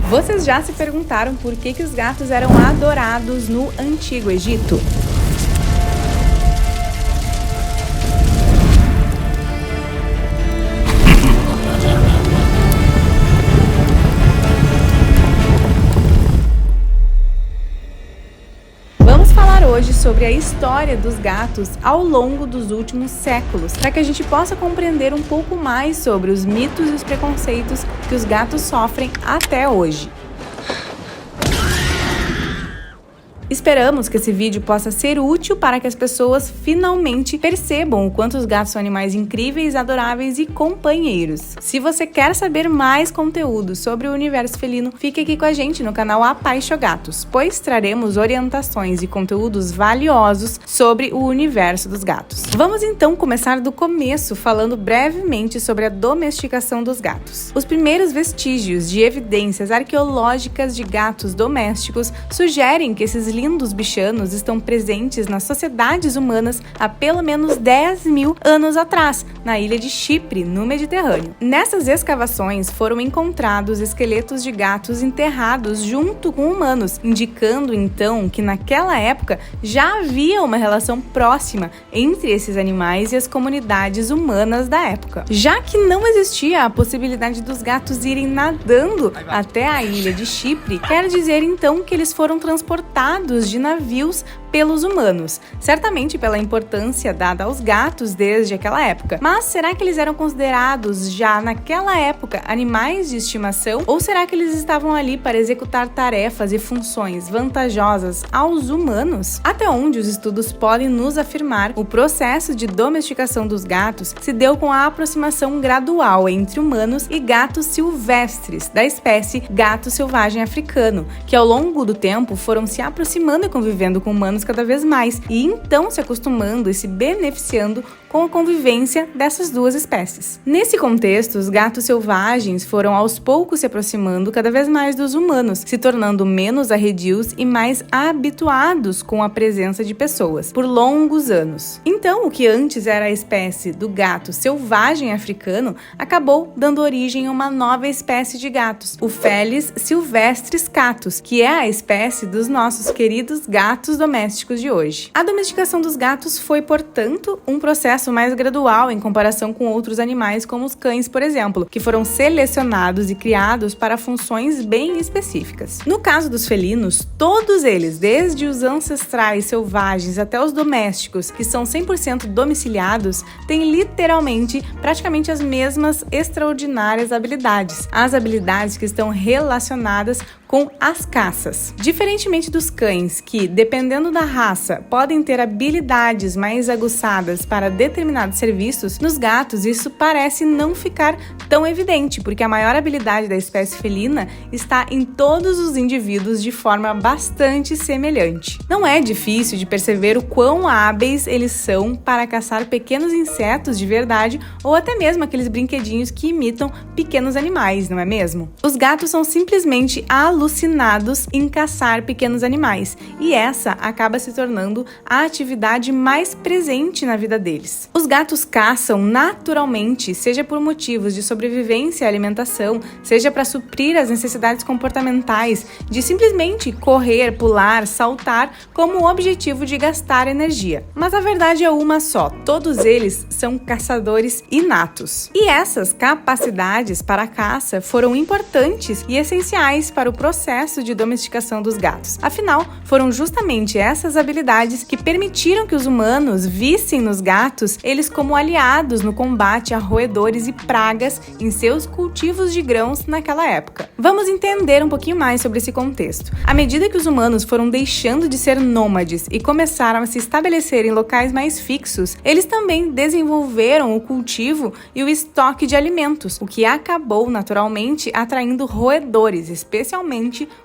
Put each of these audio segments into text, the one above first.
Vocês já se perguntaram por que os gatos eram adorados no Antigo Egito? Vamos falar hoje sobre a história dos gatos ao longo dos últimos séculos, para que a gente possa compreender um pouco mais sobre os mitos e os preconceitos que os gatos sofrem até hoje. Esperamos que esse vídeo possa ser útil para que as pessoas finalmente percebam o quanto os gatos são animais incríveis, adoráveis e companheiros. Se você quer saber mais conteúdo sobre o universo felino, fique aqui com a gente no canal Apaixogatos, pois traremos orientações e conteúdos valiosos sobre o universo dos gatos. Vamos então começar do começo, falando brevemente sobre a domesticação dos gatos. Os primeiros vestígios de evidências arqueológicas de gatos domésticos sugerem que esses lindos bichanos estão presentes nas sociedades humanas há pelo menos 10.000 anos atrás, na ilha de Chipre, no Mediterrâneo. Nessas escavações foram encontrados esqueletos de gatos enterrados junto com humanos, indicando então que naquela época já havia uma relação próxima entre esses animais e as comunidades humanas da época. Já que não existia a possibilidade dos gatos irem nadando até a ilha de Chipre, quer dizer então que eles foram transportados de navios pelos humanos, certamente pela importância dada aos gatos desde aquela época. Mas será que eles eram considerados já naquela época animais de estimação? Ou será que eles estavam ali para executar tarefas e funções vantajosas aos humanos? Até onde os estudos podem nos afirmar, o processo de domesticação dos gatos se deu com a aproximação gradual entre humanos e gatos silvestres, da espécie gato selvagem africano, que ao longo do tempo foram se aproximando e convivendo com humanos cada vez mais, e então se acostumando e se beneficiando com a convivência dessas duas espécies. Nesse contexto, os gatos selvagens foram aos poucos se aproximando cada vez mais dos humanos, se tornando menos arredios e mais habituados com a presença de pessoas, por longos anos. Então, o que antes era a espécie do gato selvagem africano, acabou dando origem a uma nova espécie de gatos, o Felis silvestris catus, que é a espécie dos nossos queridos gatos domésticos de hoje. A domesticação dos gatos foi, portanto, um processo mais gradual em comparação com outros animais, como os cães, por exemplo, que foram selecionados e criados para funções bem específicas. No caso dos felinos, todos eles, desde os ancestrais selvagens até os domésticos, que são 100% domiciliados, têm literalmente praticamente as mesmas extraordinárias habilidades, as habilidades que estão relacionadas com as caças. Diferentemente dos cães, que, dependendo da raça, podem ter habilidades mais aguçadas para determinados serviços, nos gatos isso parece não ficar tão evidente, porque a maior habilidade da espécie felina está em todos os indivíduos de forma bastante semelhante. Não é difícil de perceber o quão hábeis eles são para caçar pequenos insetos de verdade ou até mesmo aqueles brinquedinhos que imitam pequenos animais, não é mesmo? Os gatos são simplesmente alucinados em caçar pequenos animais, e essa acaba se tornando a atividade mais presente na vida deles. Os gatos caçam naturalmente, seja por motivos de sobrevivência e alimentação, seja para suprir as necessidades comportamentais de simplesmente correr, pular, saltar, como o objetivo de gastar energia. Mas a verdade é uma só: todos eles são caçadores inatos. E essas capacidades para a caça foram importantes e essenciais para o processo de domesticação dos gatos. Afinal, foram justamente essas habilidades que permitiram que os humanos vissem nos gatos eles como aliados no combate a roedores e pragas em seus cultivos de grãos naquela época. Vamos entender um pouquinho mais sobre esse contexto. À medida que os humanos foram deixando de ser nômades e começaram a se estabelecer em locais mais fixos, eles também desenvolveram o cultivo e o estoque de alimentos, o que acabou naturalmente atraindo roedores, especialmente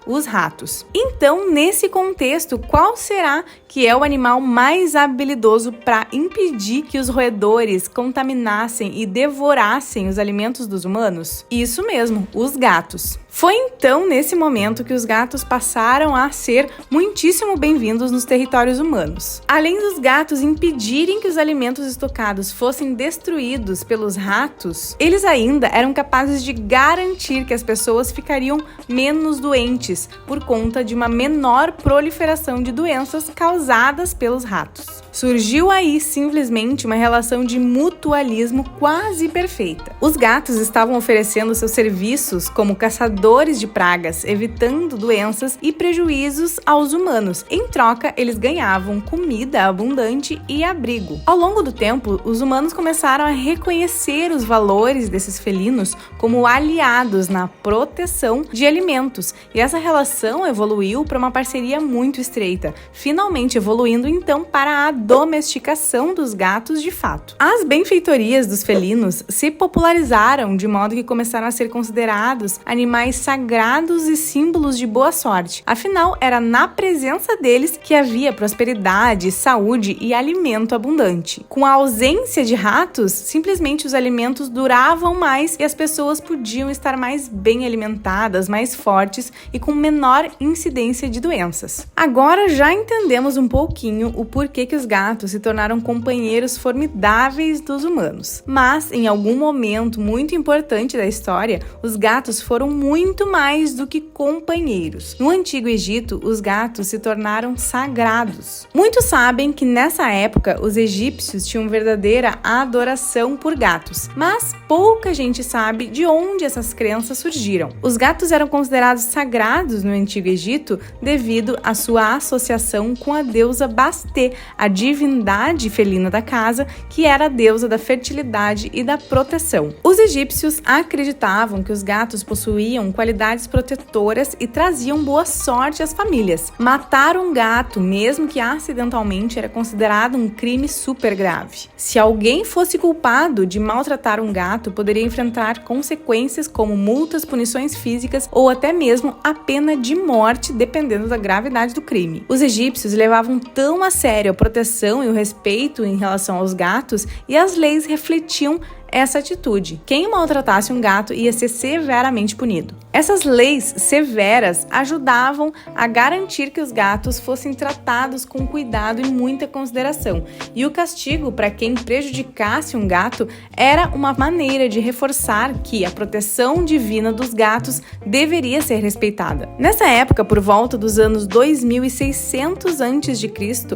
os ratos. Então, nesse contexto, qual será que é o animal mais habilidoso para impedir que os roedores contaminassem e devorassem os alimentos dos humanos? Isso mesmo, os gatos. Foi então nesse momento que os gatos passaram a ser muitíssimo bem-vindos nos territórios humanos. Além dos gatos impedirem que os alimentos estocados fossem destruídos pelos ratos, eles ainda eram capazes de garantir que as pessoas ficariam menos doentes por conta de uma menor proliferação de doenças causadas pelos ratos. Surgiu aí simplesmente uma relação de mutualismo quase perfeita. Os gatos estavam oferecendo seus serviços como caçadores de pragas, evitando doenças e prejuízos aos humanos. Em troca, eles ganhavam comida abundante e abrigo. Ao longo do tempo, os humanos começaram a reconhecer os valores desses felinos como aliados na proteção de alimentos, e essa relação evoluiu para uma parceria muito estreita, finalmente evoluindo então para a domesticação dos gatos de fato. As benfeitorias dos felinos se popularizaram de modo que começaram a ser considerados animais sagrados e símbolos de boa sorte. Afinal, era na presença deles que havia prosperidade, saúde e alimento abundante. Com a ausência de ratos, simplesmente os alimentos duravam mais e as pessoas podiam estar mais bem alimentadas, mais fortes e com menor incidência de doenças. Agora já entendemos um pouquinho o porquê que os gatos se tornaram companheiros formidáveis dos humanos. Mas, em algum momento muito importante da história, os gatos foram muito mais do que companheiros. No Antigo Egito, os gatos se tornaram sagrados. Muitos sabem que nessa época os egípcios tinham verdadeira adoração por gatos, mas pouca gente sabe de onde essas crenças surgiram. Os gatos eram considerados sagrados no Antigo Egito devido à sua associação com a deusa Bastet, a divindade felina da casa, que era a deusa da fertilidade e da proteção. Os egípcios acreditavam que os gatos possuíam qualidades protetoras e traziam boa sorte às famílias. Matar um gato, mesmo que acidentalmente, era considerado um crime super grave. Se alguém fosse culpado de maltratar um gato, poderia enfrentar consequências como multas, punições físicas ou até mesmo a pena de morte, dependendo da gravidade do crime. Os egípcios levavam tão a sério a proteção e o respeito em relação aos gatos, e as leis refletiam essa atitude. Quem maltratasse um gato ia ser severamente punido. Essas leis severas ajudavam a garantir que os gatos fossem tratados com cuidado e muita consideração, e o castigo para quem prejudicasse um gato era uma maneira de reforçar que a proteção divina dos gatos deveria ser respeitada. Nessa época, por volta dos anos 2600 a.C.,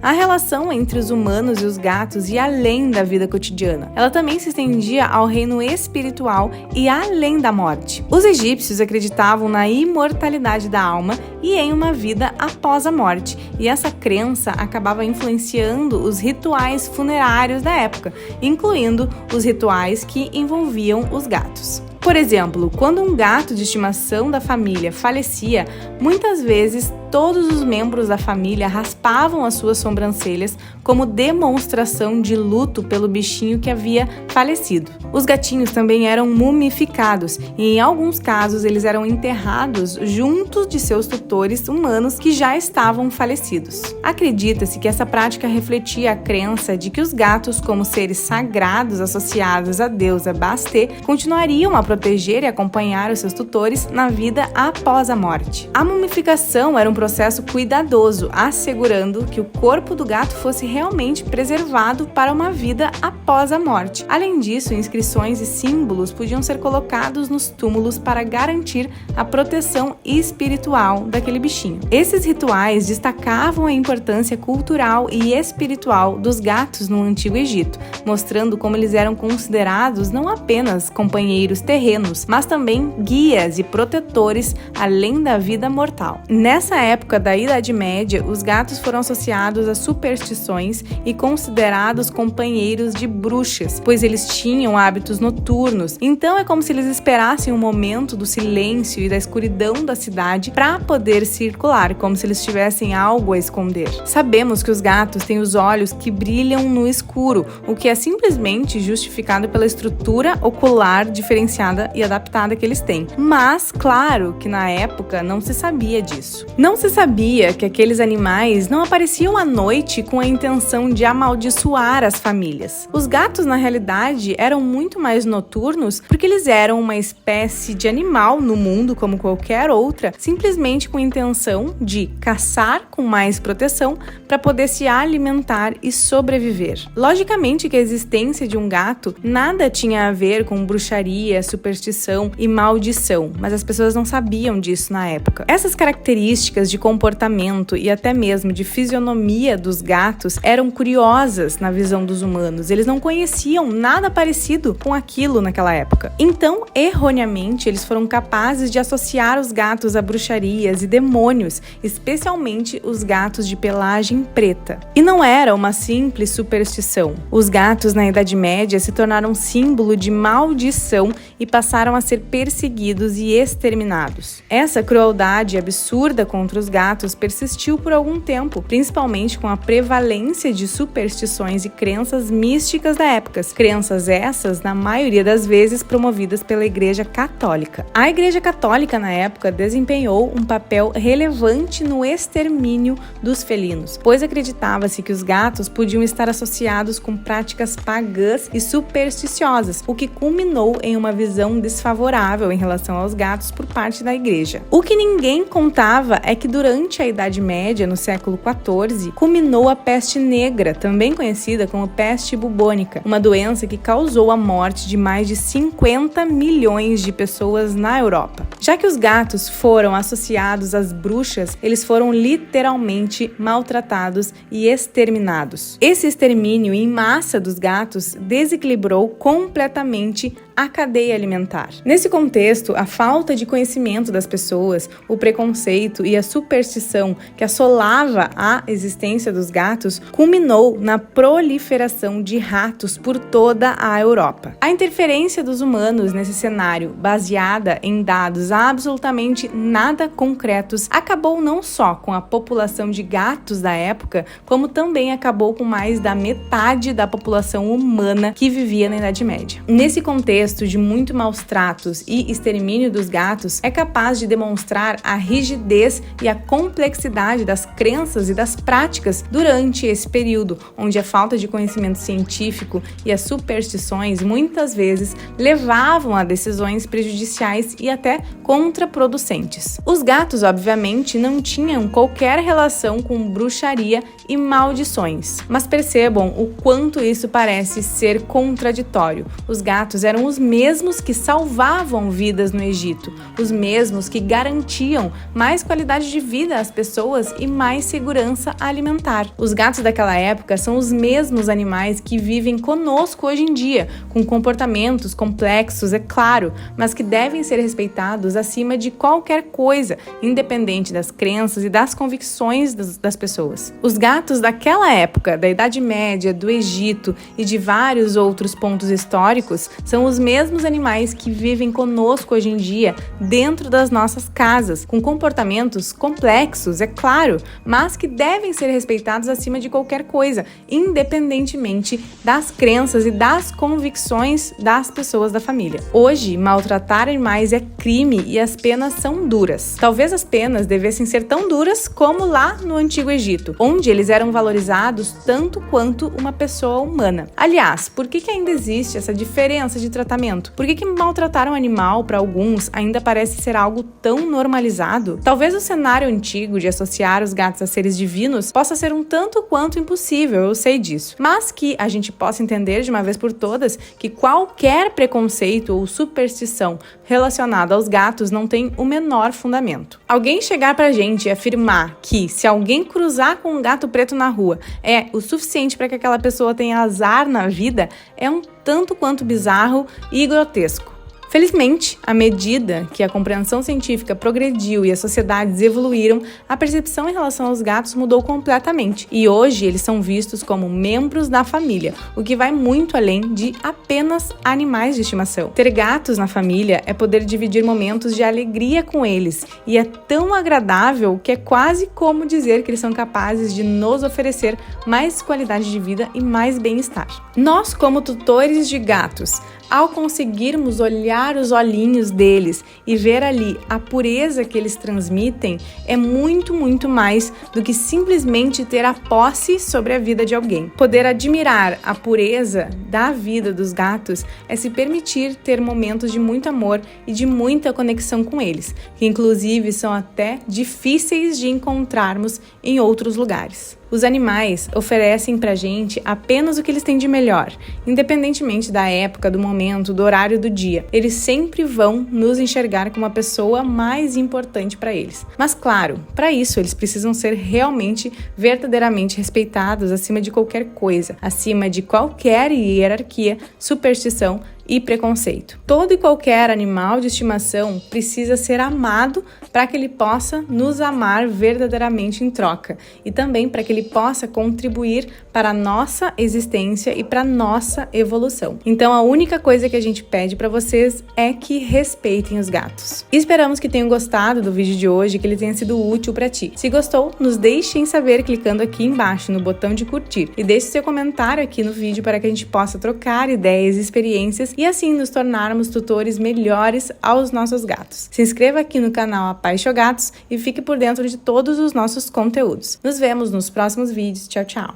a relação entre os humanos e os gatos ia além da vida cotidiana. Ela também se estendia ao reino espiritual e além da morte. Os egípcios acreditavam na imortalidade da alma e em uma vida após a morte, e essa crença acabava influenciando os rituais funerários da época, incluindo os rituais que envolviam os gatos. Por exemplo, quando um gato de estimação da família falecia, muitas vezes todos os membros da família raspavam as suas sobrancelhas como demonstração de luto pelo bichinho que havia falecido. Os gatinhos também eram mumificados e, em alguns casos, eles eram enterrados junto de seus tutores humanos que já estavam falecidos. Acredita-se que essa prática refletia a crença de que os gatos, como seres sagrados associados à deusa Bastet, continuariam a proteger e acompanhar os seus tutores na vida após a morte. A mumificação era um processo cuidadoso, assegurando que o corpo do gato fosse realmente preservado para uma vida após a morte. Além disso, inscrições e símbolos podiam ser colocados nos túmulos para garantir a proteção espiritual daquele bichinho. Esses rituais destacavam a importância cultural e espiritual dos gatos no Antigo Egito, mostrando como eles eram considerados não apenas companheiros terrenos, mas também guias e protetores além da vida mortal. Nessa época da Idade Média, os gatos foram associados a superstições e considerados companheiros de bruxas, pois eles tinham hábitos noturnos. Então é como se eles esperassem um momento do silêncio e da escuridão da cidade para poder circular, como se eles tivessem algo a esconder. Sabemos que os gatos têm os olhos que brilham no escuro, o que é simplesmente justificado pela estrutura ocular diferenciada e adaptada que eles têm. Mas, claro que na época não se sabia disso. Não se sabia que aqueles animais não apareciam à noite com a intenção de amaldiçoar as famílias. Os gatos, na realidade, eram muito mais noturnos porque eles eram uma espécie de animal no mundo como qualquer outra, simplesmente com a intenção de caçar com mais proteção para poder se alimentar e sobreviver. Logicamente que a existência de um gato nada tinha a ver com bruxaria, superstição e maldição, mas as pessoas não sabiam disso na época. Essas características de comportamento e até mesmo de fisionomia dos gatos eram curiosas na visão dos humanos. Eles não conheciam nada parecido com aquilo naquela época. Então, erroneamente, eles foram capazes de associar os gatos a bruxarias e demônios, especialmente os gatos de pelagem preta. E não era uma simples superstição. Os gatos na Idade Média se tornaram símbolo de maldição e passaram a ser perseguidos e exterminados. Essa crueldade absurda contra os gatos persistiu por algum tempo, principalmente com a prevalência de superstições e crenças místicas da época. Crenças essas, na maioria das vezes, promovidas pela Igreja Católica. A Igreja Católica, na época, desempenhou um papel relevante no extermínio dos felinos, pois acreditava-se que os gatos podiam estar associados com práticas pagãs e supersticiosas, o que culminou em uma visão desfavorável em relação aos gatos por parte da Igreja. O que ninguém contava é que durante a Idade Média, no século XIV, culminou a peste negra, também conhecida como peste bubônica, uma doença que causou a morte de mais de 50 milhões de pessoas na Europa. Já que os gatos foram associados às bruxas, eles foram literalmente maltratados e exterminados. Esse extermínio em massa dos gatos desequilibrou completamente a cadeia alimentar. Nesse contexto, a falta de conhecimento das pessoas, o preconceito e a superstição que assolava a existência dos gatos culminou na proliferação de ratos por toda a Europa. A interferência dos humanos nesse cenário, baseada em dados absolutamente nada concretos, acabou não só com a população de gatos da época, como também acabou com mais da metade da população humana que vivia na Idade Média. Nesse contexto de muito maus tratos e extermínio dos gatos, é capaz de demonstrar a rigidez e a complexidade das crenças e das práticas durante esse período, onde a falta de conhecimento científico e as superstições muitas vezes levavam a decisões prejudiciais e até contraproducentes. Os gatos, obviamente, não tinham qualquer relação com bruxaria e maldições, mas percebam o quanto isso parece ser contraditório. Os gatos eram os mesmos que salvavam vidas no Egito, os mesmos que garantiam mais qualidade de vida às pessoas e mais segurança alimentar. Os gatos daquela época são os mesmos animais que vivem conosco hoje em dia, com comportamentos complexos, é claro, mas que devem ser respeitados acima de qualquer coisa, independente das crenças e das convicções das pessoas. Os gatos daquela época, da Idade Média, do Egito e de vários outros pontos históricos, são os mesmos animais que vivem conosco hoje em dia, dentro das nossas casas, com comportamentos complexos, é claro, mas que devem ser respeitados acima de qualquer coisa, independentemente das crenças e das convicções das pessoas da família. Hoje, maltratar animais é crime e as penas são duras. Talvez as penas devessem ser tão duras como lá no Antigo Egito, onde eles eram valorizados tanto quanto uma pessoa humana. Aliás, por que ainda existe essa diferença de tratamento? Por que maltratar um animal para alguns ainda parece ser algo tão normalizado? Talvez o cenário antigo de associar os gatos a seres divinos possa ser um tanto quanto impossível, eu sei disso, mas que a gente possa entender de uma vez por todas que qualquer preconceito ou superstição relacionada aos gatos não tem o menor fundamento. Alguém chegar pra gente e afirmar que se alguém cruzar com um gato preto na rua é o suficiente para que aquela pessoa tenha azar na vida é um tanto quanto bizarro e grotesco. Felizmente, à medida que a compreensão científica progrediu e as sociedades evoluíram, a percepção em relação aos gatos mudou completamente e hoje eles são vistos como membros da família, o que vai muito além de apenas animais de estimação. Ter gatos na família é poder dividir momentos de alegria com eles e é tão agradável que é quase como dizer que eles são capazes de nos oferecer mais qualidade de vida e mais bem-estar. Nós, como tutores de gatos, ao conseguirmos olhar os olhinhos deles e ver ali a pureza que eles transmitem, é muito, muito mais do que simplesmente ter a posse sobre a vida de alguém. Poder admirar a pureza da vida dos gatos é se permitir ter momentos de muito amor e de muita conexão com eles, que inclusive são até difíceis de encontrarmos em outros lugares. Os animais oferecem pra gente apenas o que eles têm de melhor, independentemente da época, do momento, do horário do dia. Eles sempre vão nos enxergar como a pessoa mais importante para eles. Mas claro, para isso eles precisam ser realmente, verdadeiramente respeitados acima de qualquer coisa, acima de qualquer hierarquia, superstição e preconceito. Todo e qualquer animal de estimação precisa ser amado para que ele possa nos amar verdadeiramente em troca e também para que ele possa contribuir para a nossa existência e para a nossa evolução. Então a única coisa que a gente pede para vocês é que respeitem os gatos. Esperamos que tenham gostado do vídeo de hoje, que ele tenha sido útil para ti. Se gostou, nos deixem saber clicando aqui embaixo no botão de curtir e deixe seu comentário aqui no vídeo para que a gente possa trocar ideias e experiências e assim nos tornarmos tutores melhores aos nossos gatos. Se inscreva aqui no canal Apaixogatos e fique por dentro de todos os nossos conteúdos. Nos vemos nos próximos vídeos. Tchau, tchau!